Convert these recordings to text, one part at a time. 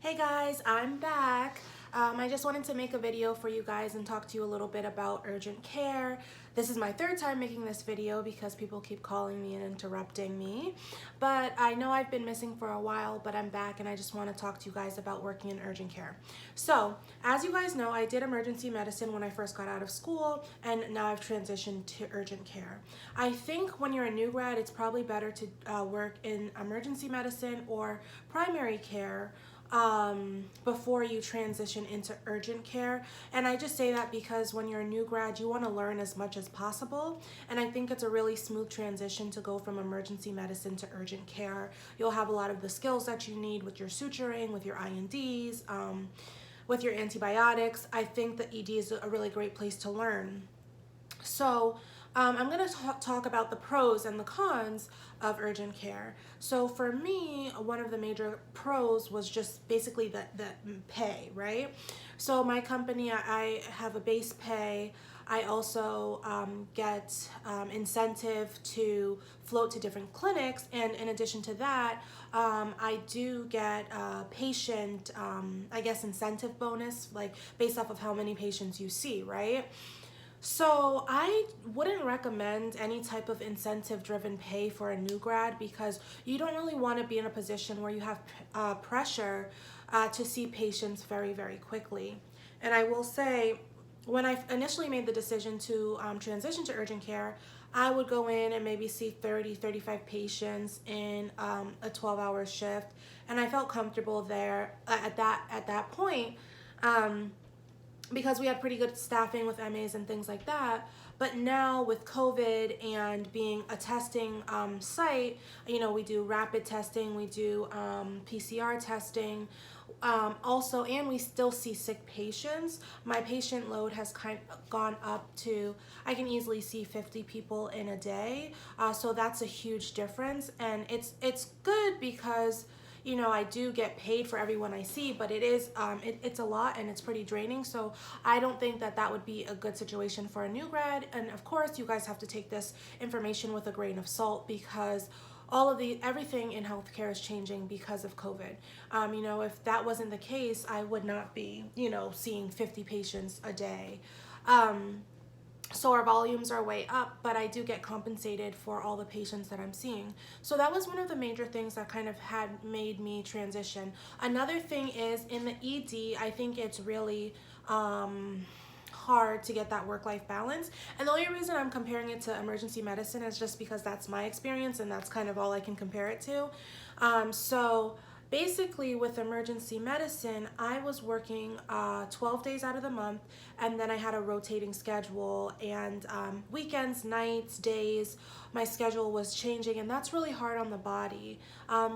Hey guys, I'm back. I just wanted to make a video for you guys and talk to you a little bit about urgent care. This is my third time making this video because people keep calling me and interrupting me. But I know I've been missing for a while, but I'm back and I just want to talk to you guys about working in urgent care. So, as you guys know, I did emergency medicine when I first got out of school, and now I've transitioned to urgent care. I think when you're a new grad, it's probably better to work in emergency medicine or primary care before you transition into urgent care. And I just say that because when you're a new grad, you want to learn as much as possible. And I think it's a really smooth transition to go from emergency medicine to urgent care. You'll have a lot of the skills that you need with your suturing, with your INDs, with your antibiotics. I think the ED is a really great place to learn. So I'm going to talk about the pros and the cons of urgent care. So for me, one of the major pros was just basically the pay, right? So my company, I have a base pay. I also get incentive to float to different clinics, and in addition to that, I do get a patient, I guess, incentive bonus, like based off of how many patients you see, right? So I wouldn't recommend any type of incentive-driven pay for a new grad because you don't really want to be in a position where you have pressure to see patients very, very quickly. And I will say, when I initially made the decision to transition to urgent care, I would go in and maybe see 30, 35 patients in a 12-hour shift, and I felt comfortable there at that point. Because we had pretty good staffing with MAs and things like that. But now with COVID and being a testing site, you know, we do rapid testing, we do PCR testing, also, and we still see sick patients. My patient load has kind of gone up to, I can easily see 50 people in a day. So that's a huge difference, and it's good because, you know, I do get paid for everyone I see, but it is it's a lot and it's pretty draining. So I don't think that that would be a good situation for a new grad. And of course, you guys have to take this information with a grain of salt because everything in healthcare is changing because of COVID. You know, if that wasn't the case, I would not be, you know, seeing 50 patients a day. So our volumes are way up, but I do get compensated for all the patients that I'm seeing. So that was one of the major things that kind of had made me transition. Another thing is in the ED, I think it's really hard to get that work-life balance. And the only reason I'm comparing it to emergency medicine is just because that's my experience and that's kind of all I can compare it to. So basically with emergency medicine, I was working 12 days out of the month, and then I had a rotating schedule, and weekends, nights, days, my schedule was changing, and that's really hard on the body.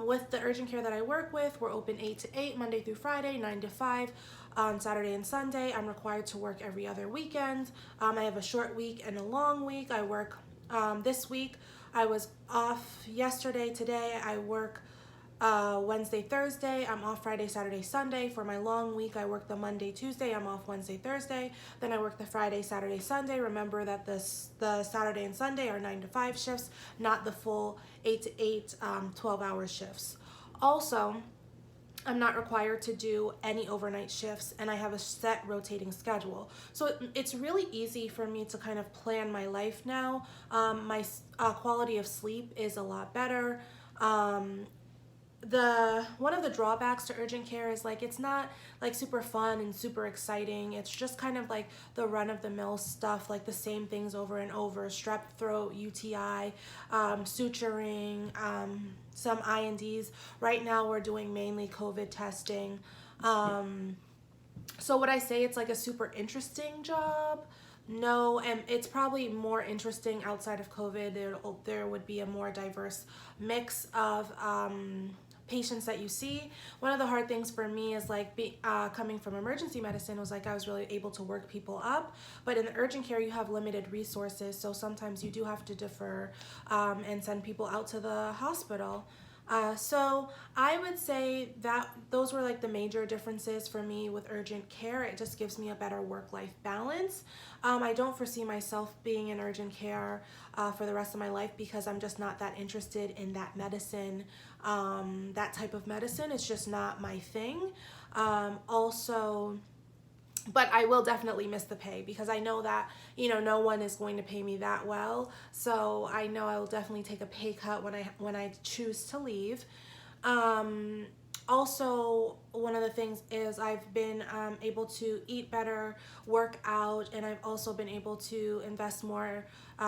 With the urgent care that I work with, we're open 8 to 8, Monday through Friday, 9 to 5. On Saturday and Sunday, I'm required to work every other weekend. I have a short week and a long week. I work this week. I was off yesterday. Today I work Wednesday, Thursday. I'm off Friday, Saturday, Sunday. For my long week, I work the Monday, Tuesday. I'm off Wednesday, Thursday. Then I work the Friday, Saturday, Sunday. Remember that the Saturday and Sunday are 9 to 5 shifts, not the full 8 to 8 12-hour shifts. Also, I'm not required to do any overnight shifts, and I have a set rotating schedule. So it's really easy for me to kind of plan my life now. My quality of sleep is a lot better. One of the drawbacks to urgent care is like it's not like super fun and super exciting. It's just kind of like the run-of-the-mill stuff, like the same things over and over: strep throat, UTI, suturing, some INDs. Right now we're doing mainly COVID testing. So would I say it's like a super interesting job? No, and it's probably more interesting outside of COVID. There would be a more diverse mix of patients that you see. One of the hard things for me is like coming from emergency medicine was like I was really able to work people up, but in the urgent care you have limited resources, so sometimes you do have to defer and send people out to the hospital. So I would say that those were like the major differences for me with urgent care. It just gives me a better work-life balance. I don't foresee myself being in urgent care for the rest of my life because I'm just not that interested in that medicine. that type of medicine. It's just not my thing. Also, but I will definitely miss the pay because I know that, you know, no one is going to pay me that well. So I know I will definitely take a pay cut when I choose to leave. Also, one of the things is I've been able to eat better, work out, and I've also been able to invest more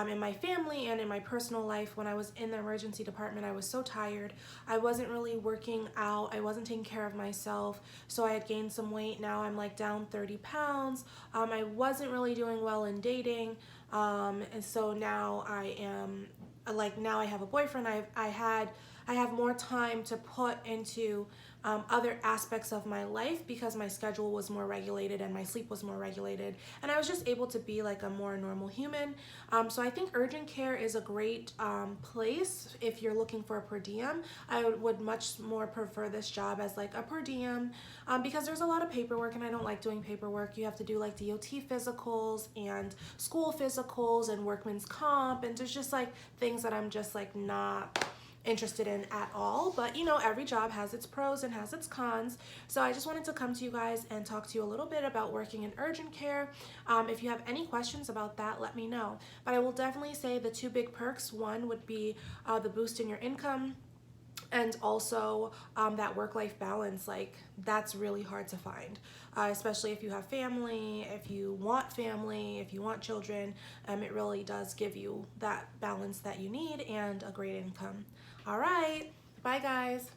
in my family and in my personal life. When I was in the emergency department, I was so tired. I wasn't really working out. I wasn't taking care of myself. So I had gained some weight. Now I'm like down 30 pounds. I wasn't really doing well in dating. And so now I am now I have a boyfriend. I have more time to put into other aspects of my life because my schedule was more regulated and my sleep was more regulated, and I was just able to be like a more normal human. So I think urgent care is a great place if you're looking for a per diem. I would much more prefer this job as like a per diem because there's a lot of paperwork and I don't like doing paperwork. You have to do like DOT physicals and school physicals and workman's comp, and there's just like things that I'm just like not interested in at all. But you know, every job has its pros and has its cons, so I just wanted to come to you guys and talk to you a little bit about working in urgent care. If you have any questions about that, let me know. But I will definitely say the two big perks: one would be the boost in your income, and also that work-life balance. Like, that's really hard to find, especially if you have family, if you want children. It really does give you that balance that you need and a great income. All right, bye guys.